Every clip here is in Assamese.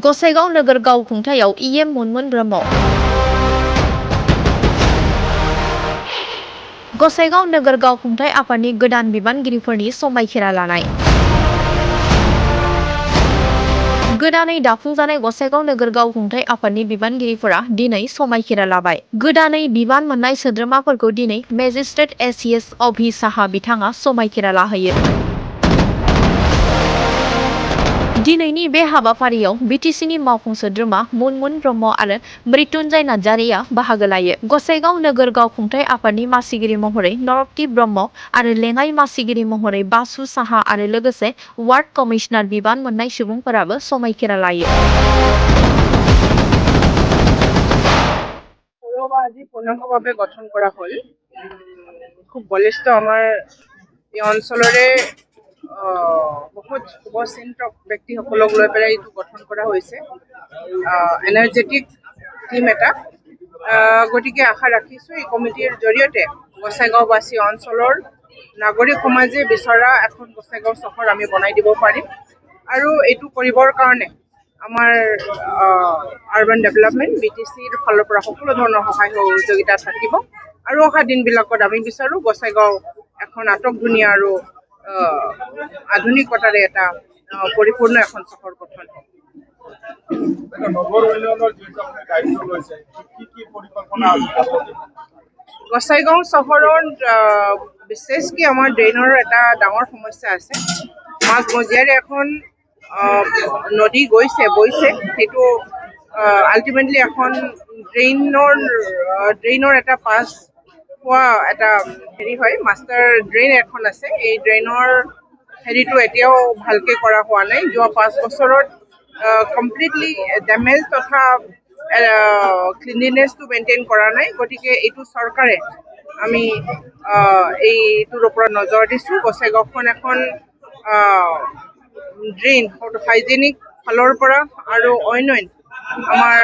गसाइगाव नोगोर गावखुंथायाव इएम मोनमोन ब्रह्म। गसाइगाव नोगोर गावखुंथाय आफादनि गोदान बिबानगिरिफोरनि समायखिरा लानाय। गोदानै दाफुंजानाय गसाइगाव नोगोर गावखुंथाय आफादनि बिबानगिरिफोरा दिनै समायखिरा लाबाय। गोदानै बिबान मोननाय सोद्रोमाफोरखौ दिनै मेजिस्ट्रेट एसिएस अभि साहा बिथाङा समायखिरा लाहोयो। दिनैनि बे हाबाफारियाव बिटिसिनि मावफुं सोद्रोमा मुनमुन ब्रह्म आरो मृत्युंजय नार्जारिया बाहागो लायो। गसाइगाव नोगोर गावखुंथाय आफादनि मासिगिरि महरै नरक्ति ब्रह्म आरो लेङाइ मासिगिरि महरै बासु साहा आरो लोगोसे वार्ड कमिशनार बिबान मोननाय सुबुंफोराबो समायखिरा लायो। আজি পূৰ্ণাংগভাৱে গঠন কৰা হ'ল। খুব বলিষ্ঠ আমাৰ এই অঞ্চলৰে বহুত শুভচিন্তক ব্যক্তিসকলক লৈ পেলাই এইটো গঠন কৰা হৈছে। এনাৰ্জেটিক টিম এটা। গতিকে আশা ৰাখিছোঁ এই কমিটিৰ জৰিয়তে গোসাইগাঁওবাসী অঞ্চলৰ নাগৰিক সমাজে বিচৰা এখন গোসাইগাঁও চহৰ আমি বনাই দিব পাৰিম আৰু এইটো কৰিবৰ কাৰণে আমাৰ আৰবান ডেভেলপমেণ্ট বিটিচিৰ ফালৰ পৰা সকলো ধৰণৰ সহায় সহযোগিতা থাকিব আৰু অহা দিনবিলাকত আমি বিচাৰোঁ গোসাইগাঁও এখন আটক ধুনীয়া আৰু আধুনিকতাৰে এটা পৰিপূৰ্ণ এখন চহৰ গঠন হ'ব। গোসাইগাঁও চহৰত বিশেষকৈ আমাৰ ড্ৰেইনৰ এটা ডাঙৰ সমস্যা আছে। মাজমজিয়াৰে এখন নদী বৈছে সেইটো আল্টিমেটলি এখন ড্ৰেইনৰ এটা পাছ পোৱা এটা হেৰি হয়। মাষ্টাৰ ড্ৰেইন এখন আছে। এই ড্ৰেইনৰ হেৰিটো এতিয়াও ভালকৈ কৰা হোৱা নাই। যোৱা 5 বছৰত কমপ্লিটলি ডেমেজ তথা ক্লিনলিনেছটো মেইনটেইন কৰা নাই। গতিকে এইটো চৰকাৰে আমি এইটোৰ ওপৰত নজৰ দিছোঁ। গোসাইগাঁওখন এখন ড্ৰেইন হাইজেনিক ফালৰ পৰা আৰু অন্যান্য আমাৰ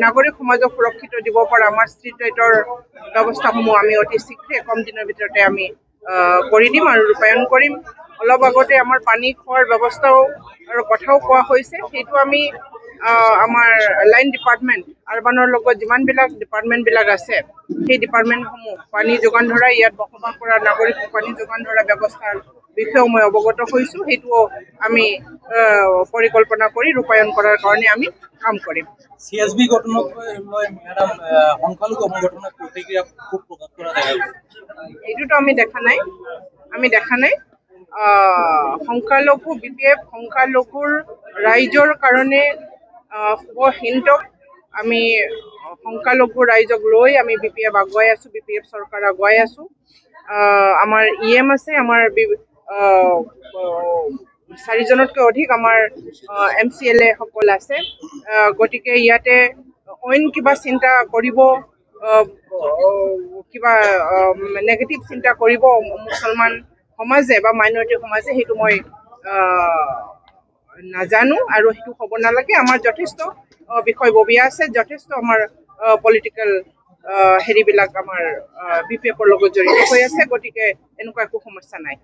নাগৰিক সমাজক সুৰক্ষিত দিব পৰা আমাৰ ষ্ট্ৰীট লাইটৰ ব্যৱস্থাসমূহ আমি অতি শীঘ্ৰে কম দিনৰ ভিতৰতে আমি কৰি দিম আৰু ৰূপায়ণ কৰিম। অলপ আগতে আমাৰ পানী খোৱাৰ ব্যৱস্থাও আৰু কথাও কোৱা হৈছে। সেইটো আমি আমাৰ লাইন ডিপাৰ্টমেণ্ট আৰবানৰ লগত যিমানবিলাক ডিপাৰ্টমেণ্টবিলাক আছে সেই ডিপাৰ্টমেণ্টসমূহ পানী যোগান ধৰা ইয়াত বসবাস কৰা নাগৰিকক পানী যোগান ধৰা ব্যৱস্থাৰ বিষয়েও মই অৱগত হৈছোঁ। সেইটোও আমি পৰিকল্পনা কৰি ৰূপায়ণ কৰাৰ কাৰণে আমি কাম কৰিম। CSB গঠনক লৈ ম্যাডাম সংখ্যালঘু সংগঠনৰ প্ৰতিক্ৰিয়া খুব প্ৰকাশ কৰা দেখা গৈছে। এইটোতো আমি দেখা নাই। সংখ্যালঘু BPF সংখ্যালঘুৰ ৰাইজৰ কাৰণে শুভহিন্তক আমি সংখ্যালঘু ৰাইজক লৈ আমি BPF আগুৱাই আছোঁ। BPF চৰকাৰ আগুৱাই আছোঁ। আমাৰ EM আছে। আমাৰ 4জনতকৈ অধিক আমাৰ MCLA সকল আছে। গতিকে ইয়াতে অইন কিবা চিন্তা কৰিব, কিবা নেগেটিভ চিন্তা কৰিব মুছলমান সমাজে বা মাইনৰিটি সমাজে, সেইটো মই নাজানো আৰু সেইটো হ'ব নালাগে। আমাৰ যথেষ্ট বিষয়ববীয়া আছে, যথেষ্ট আমাৰ পলিটিকেল হেৰিবিলাক আমাৰ BPFৰ লগত জড়িত হৈ আছে। গতিকে এনেকুৱা একো সমস্যা নাই।